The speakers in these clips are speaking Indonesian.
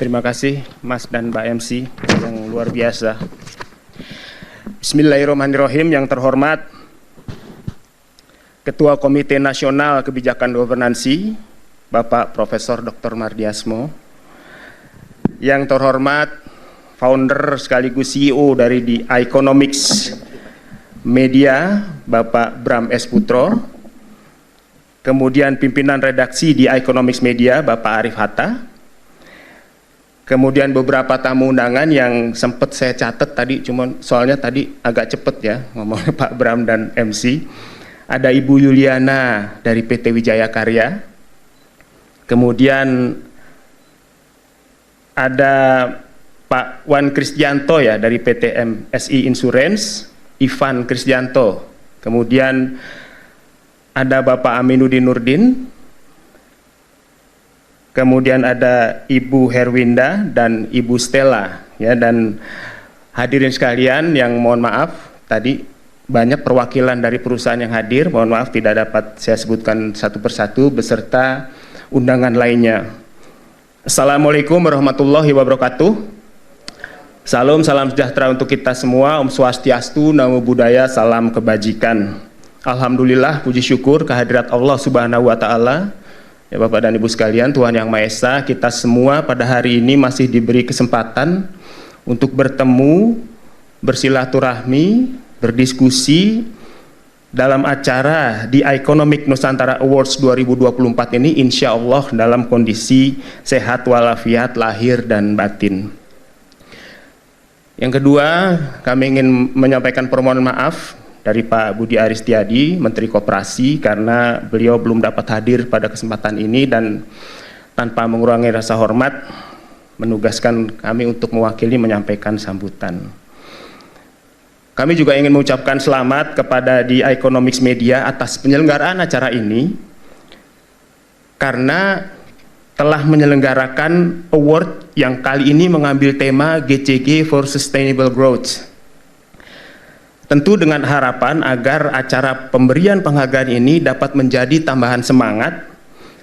Terima kasih Mas dan Mbak MC yang luar biasa. Bismillahirrahmanirrahim. Yang terhormat Ketua Komite Nasional Kebijakan Governansi, Bapak Profesor Dr. Mardiasmo. Yang terhormat founder sekaligus CEO dari The Economics Media, Bapak Bram S. Putro. Kemudian pimpinan redaksi The Economics Media, Bapak Arif Hatta. Kemudian beberapa tamu undangan yang sempat saya catat tadi, cuman soalnya tadi agak cepet ya ngomongnya Pak Bram dan MC. Ada Ibu Yuliana dari PT Wijaya Karya. Kemudian ada Pak Wan Kristianto ya dari PT MSI Insurance, Ivan Kristianto. Kemudian ada Bapak Aminuddin Nurdin. Kemudian ada Ibu Herwinda dan Ibu Stella ya, dan hadirin sekalian yang mohon maaf tadi banyak perwakilan dari perusahaan yang hadir, mohon maaf tidak dapat saya sebutkan satu persatu beserta undangan lainnya. Assalamualaikum warahmatullahi wabarakatuh. Salam sejahtera untuk kita semua. Om Swastiastu, Namo Buddhaya, salam kebajikan. Alhamdulillah, puji syukur kehadirat Allah Subhanahu wa taala. Ya Bapak dan Ibu sekalian, Tuhan Yang Maha Esa, kita semua pada hari ini masih diberi kesempatan untuk bertemu, bersilaturahmi, berdiskusi dalam acara The Economic Nusantara Awards 2024 ini, insya Allah dalam kondisi sehat walafiat lahir dan batin. Yang kedua, kami ingin menyampaikan permohonan maaf dari Pak Budi Aristiadi, Menteri Koperasi, karena beliau belum dapat hadir pada kesempatan ini dan tanpa mengurangi rasa hormat menugaskan kami untuk mewakili menyampaikan sambutan. Kami juga ingin mengucapkan selamat kepada The Economics Media atas penyelenggaraan acara ini karena telah menyelenggarakan award yang kali ini mengambil tema GCG for Sustainable Growth. Tentu dengan harapan agar acara pemberian penghargaan ini dapat menjadi tambahan semangat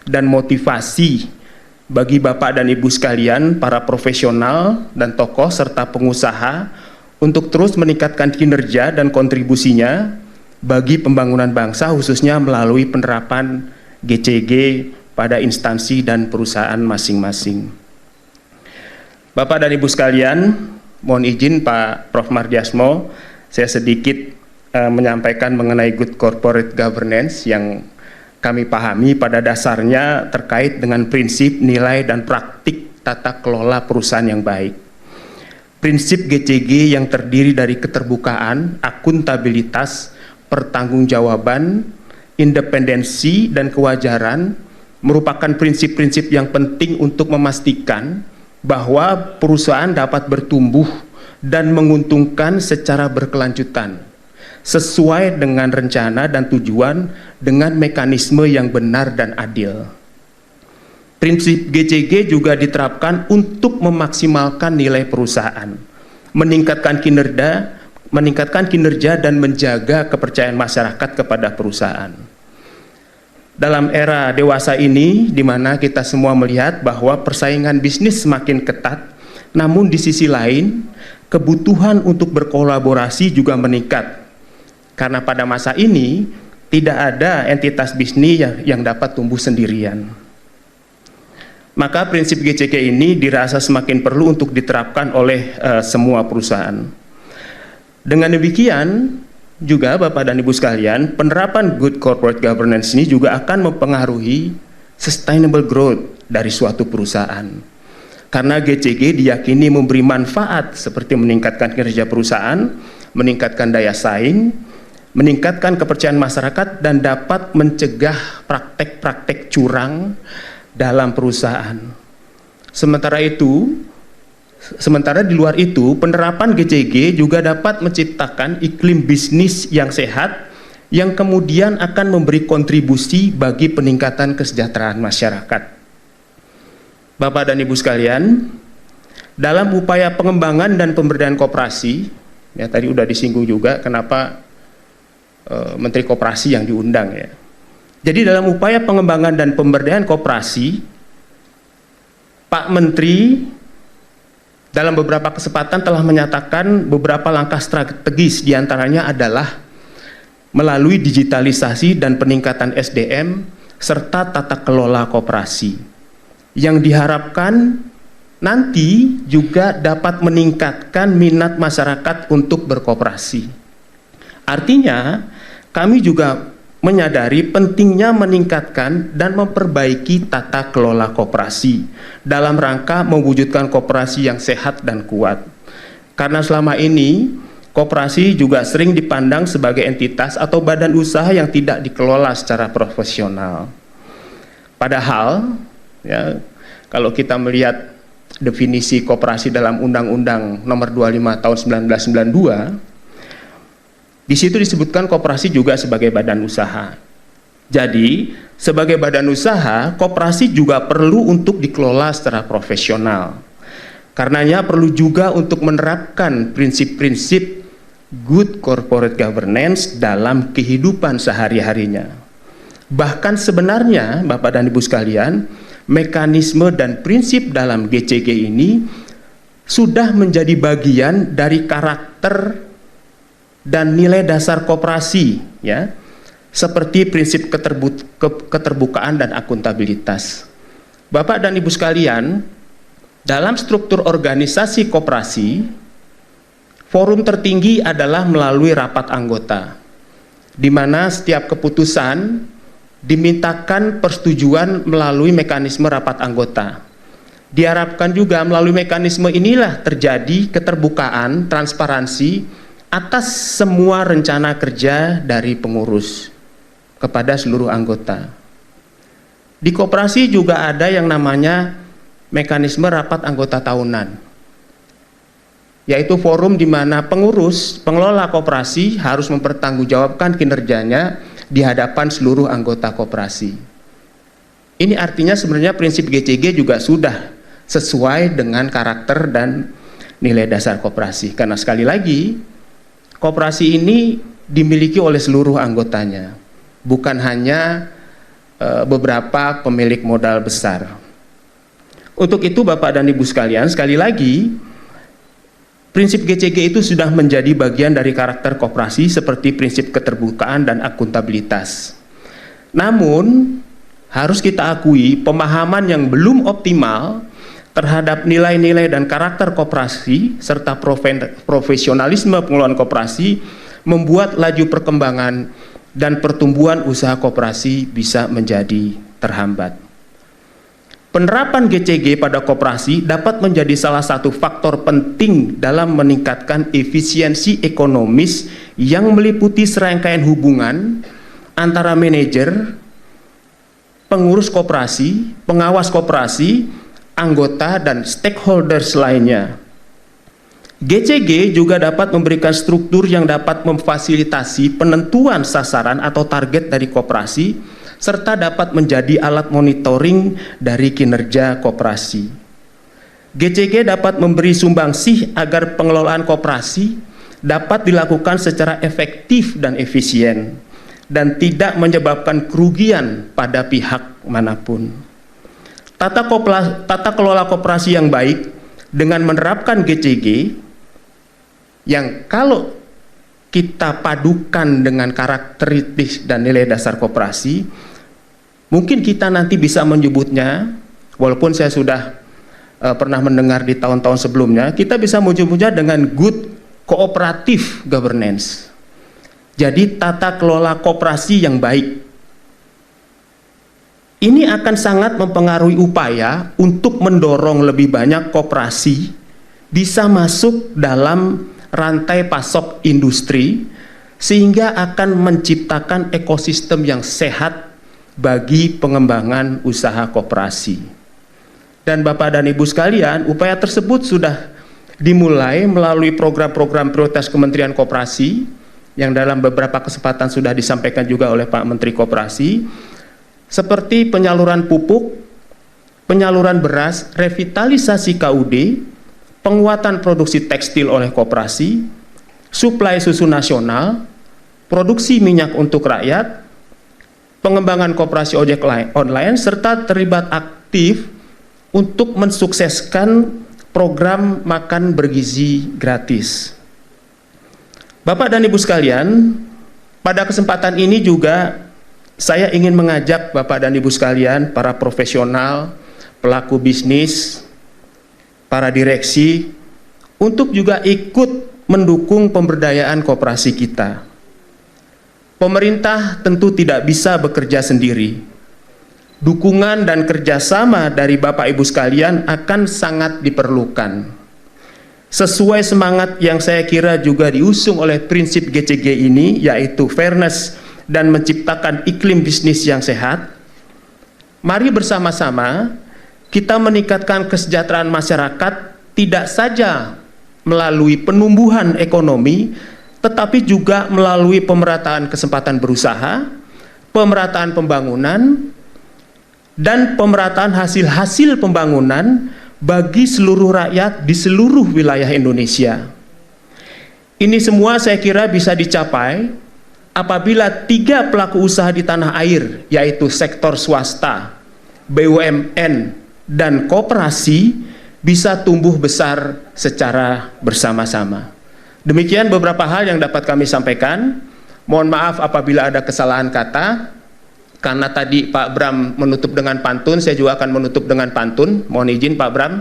dan motivasi bagi Bapak dan Ibu sekalian, para profesional dan tokoh serta pengusaha untuk terus meningkatkan kinerja dan kontribusinya bagi pembangunan bangsa, khususnya melalui penerapan GCG pada instansi dan perusahaan masing-masing. Bapak dan Ibu sekalian, mohon izin Pak Prof. Mardiasmo, saya sedikit menyampaikan mengenai good corporate governance yang kami pahami pada dasarnya terkait dengan prinsip, nilai, dan praktik tata kelola perusahaan yang baik. Prinsip GCG yang terdiri dari keterbukaan, akuntabilitas, pertanggungjawaban, independensi, dan kewajaran merupakan prinsip-prinsip yang penting untuk memastikan bahwa perusahaan dapat bertumbuh dan menguntungkan secara berkelanjutan sesuai dengan rencana dan tujuan dengan mekanisme yang benar dan adil. Prinsip GCG juga diterapkan untuk memaksimalkan nilai perusahaan, meningkatkan kinerja dan menjaga kepercayaan masyarakat kepada perusahaan. Dalam era dewasa ini di mana kita semua melihat bahwa persaingan bisnis semakin ketat, namun di sisi lain kebutuhan untuk berkolaborasi juga meningkat, karena pada masa ini tidak ada entitas bisnis yang dapat tumbuh sendirian. Maka prinsip GCG ini dirasa semakin perlu untuk diterapkan oleh semua perusahaan. Dengan demikian juga Bapak dan Ibu sekalian, penerapan good corporate governance ini juga akan mempengaruhi sustainable growth dari suatu perusahaan. Karena GCG diyakini memberi manfaat seperti meningkatkan kinerja perusahaan, meningkatkan daya saing, meningkatkan kepercayaan masyarakat, dan dapat mencegah praktek-praktek curang dalam perusahaan. Sementara di luar itu, penerapan GCG juga dapat menciptakan iklim bisnis yang sehat yang kemudian akan memberi kontribusi bagi peningkatan kesejahteraan masyarakat. Bapak dan Ibu sekalian, dalam upaya pengembangan dan pemberdayaan koperasi, ya tadi udah disinggung juga kenapa Menteri Koperasi yang diundang ya. Jadi dalam upaya pengembangan dan pemberdayaan koperasi, Pak Menteri dalam beberapa kesempatan telah menyatakan beberapa langkah strategis, diantaranya adalah melalui digitalisasi dan peningkatan SDM serta tata kelola koperasi yang diharapkan nanti juga dapat meningkatkan minat masyarakat untuk berkoperasi. Artinya, kami juga menyadari pentingnya meningkatkan dan memperbaiki tata kelola koperasi dalam rangka mewujudkan koperasi yang sehat dan kuat. Karena selama ini koperasi juga sering dipandang sebagai entitas atau badan usaha yang tidak dikelola secara profesional. Padahal, ya, kalau kita melihat definisi koperasi dalam Undang-Undang Nomor 25 Tahun 1992, di situ disebutkan koperasi juga sebagai badan usaha. Jadi, sebagai badan usaha, koperasi juga perlu untuk dikelola secara profesional. Karenanya perlu juga untuk menerapkan prinsip-prinsip good corporate governance dalam kehidupan sehari-harinya. Bahkan sebenarnya, Bapak dan Ibu sekalian, mekanisme dan prinsip dalam GCG ini sudah menjadi bagian dari karakter dan nilai dasar koperasi, ya, seperti prinsip keterbukaan dan akuntabilitas. Bapak dan Ibu sekalian, dalam struktur organisasi koperasi, forum tertinggi adalah melalui rapat anggota, di mana setiap keputusan dimintakan persetujuan melalui mekanisme rapat anggota. Diharapkan juga melalui mekanisme inilah terjadi keterbukaan, transparansi atas semua rencana kerja dari pengurus kepada seluruh anggota. Di koperasi juga ada yang namanya mekanisme rapat anggota tahunan, yaitu forum di mana pengurus, pengelola koperasi harus mempertanggungjawabkan kinerjanya di hadapan seluruh anggota koperasi. Ini artinya sebenarnya prinsip GCG juga sudah sesuai dengan karakter dan nilai dasar koperasi. Karena sekali lagi, koperasi ini dimiliki oleh seluruh anggotanya, bukan hanya beberapa pemilik modal besar. Untuk itu Bapak dan Ibu sekalian, sekali lagi, prinsip GCG itu sudah menjadi bagian dari karakter koperasi seperti prinsip keterbukaan dan akuntabilitas. Namun, harus kita akui pemahaman yang belum optimal terhadap nilai-nilai dan karakter koperasi serta profesionalisme pengelolaan koperasi membuat laju perkembangan dan pertumbuhan usaha koperasi bisa menjadi terhambat. Penerapan GCG pada koperasi dapat menjadi salah satu faktor penting dalam meningkatkan efisiensi ekonomis yang meliputi serangkaian hubungan antara manajer, pengurus koperasi, pengawas koperasi, anggota, dan stakeholders lainnya. GCG juga dapat memberikan struktur yang dapat memfasilitasi penentuan sasaran atau target dari koperasi, serta dapat menjadi alat monitoring dari kinerja koperasi. GCG dapat memberi sumbangsih agar pengelolaan koperasi dapat dilakukan secara efektif dan efisien, dan tidak menyebabkan kerugian pada pihak manapun. Tata kelola koperasi yang baik dengan menerapkan GCG yang kalau kita padukan dengan karakteristik dan nilai dasar koperasi, mungkin kita nanti bisa menyebutnya, walaupun saya sudah pernah mendengar di tahun-tahun sebelumnya, kita bisa menyebutnya dengan good cooperative governance. Jadi tata kelola koperasi yang baik. Ini akan sangat mempengaruhi upaya untuk mendorong lebih banyak koperasi bisa masuk dalam rantai pasok industri, sehingga akan menciptakan ekosistem yang sehat bagi pengembangan usaha koperasi. Dan Bapak dan Ibu sekalian, upaya tersebut sudah dimulai melalui program-program prioritas Kementerian Koperasi yang dalam beberapa kesempatan sudah disampaikan juga oleh Pak Menteri Koperasi, seperti penyaluran pupuk, penyaluran beras, revitalisasi KUD, penguatan produksi tekstil oleh koperasi, suplai susu nasional, produksi minyak untuk rakyat, pengembangan koperasi ojek online, serta terlibat aktif untuk mensukseskan program makan bergizi gratis. Bapak dan Ibu sekalian, pada kesempatan ini juga saya ingin mengajak Bapak dan Ibu sekalian, para profesional, pelaku bisnis, para direksi, untuk juga ikut mendukung pemberdayaan koperasi kita. Pemerintah tentu tidak bisa bekerja sendiri. Dukungan dan kerjasama dari Bapak Ibu sekalian akan sangat diperlukan. Sesuai semangat yang saya kira juga diusung oleh prinsip GCG ini, yaitu fairness dan menciptakan iklim bisnis yang sehat, mari bersama-sama kita meningkatkan kesejahteraan masyarakat tidak saja melalui penumbuhan ekonomi, tetapi juga melalui pemerataan kesempatan berusaha, pemerataan pembangunan, dan pemerataan hasil-hasil pembangunan bagi seluruh rakyat di seluruh wilayah Indonesia. Ini semua saya kira bisa dicapai apabila 3 pelaku usaha di tanah air, yaitu sektor swasta, BUMN, dan koperasi, bisa tumbuh besar secara bersama-sama. Demikian beberapa hal yang dapat kami sampaikan. Mohon maaf apabila ada kesalahan kata. Karena tadi Pak Bram menutup dengan pantun, saya juga akan menutup dengan pantun. Mohon izin Pak Bram.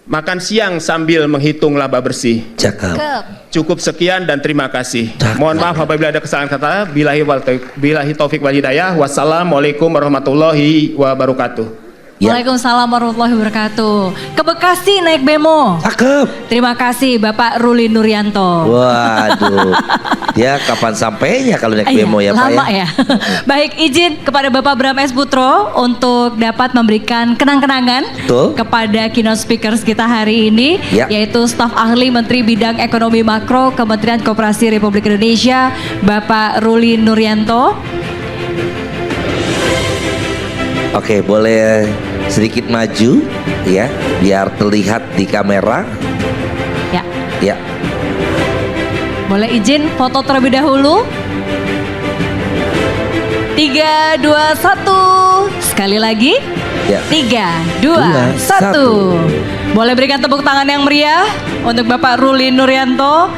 Makan siang sambil menghitung laba bersih. Cakep. Cukup sekian dan terima kasih. Cakep. Mohon maaf apabila ada kesalahan kata. Billahi taufik wal hidayah. Wassalamualaikum warahmatullahi wabarakatuh. Ya. Waalaikumsalam warahmatullahi wabarakatuh. Ke Bekasi naik bemo. Cakep. Terima kasih Bapak Ruli Nuryanto. Waduh. Dia kapan sampainya kalau naik bemo ya Pak ya? Lama ya. Baik, izin kepada Bapak Bram S. Putro untuk dapat memberikan kenang-kenangan Betul. kepada keynote speakers kita hari ini, Ya. yaitu staf ahli Menteri Bidang Ekonomi Makro Kementerian Koperasi Republik Indonesia, Bapak Ruli Nuryanto. Oke, boleh sedikit maju ya, biar terlihat di kamera. Ya. Ya. Boleh izin foto terlebih dahulu. 3, 2, 1. Sekali lagi. Ya. 3, 2, 1. Boleh berikan tepuk tangan yang meriah untuk Bapak Ruli Nuryanto.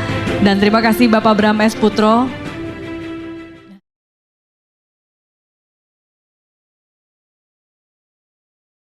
Dan terima kasih Bapak Bram S. Putro.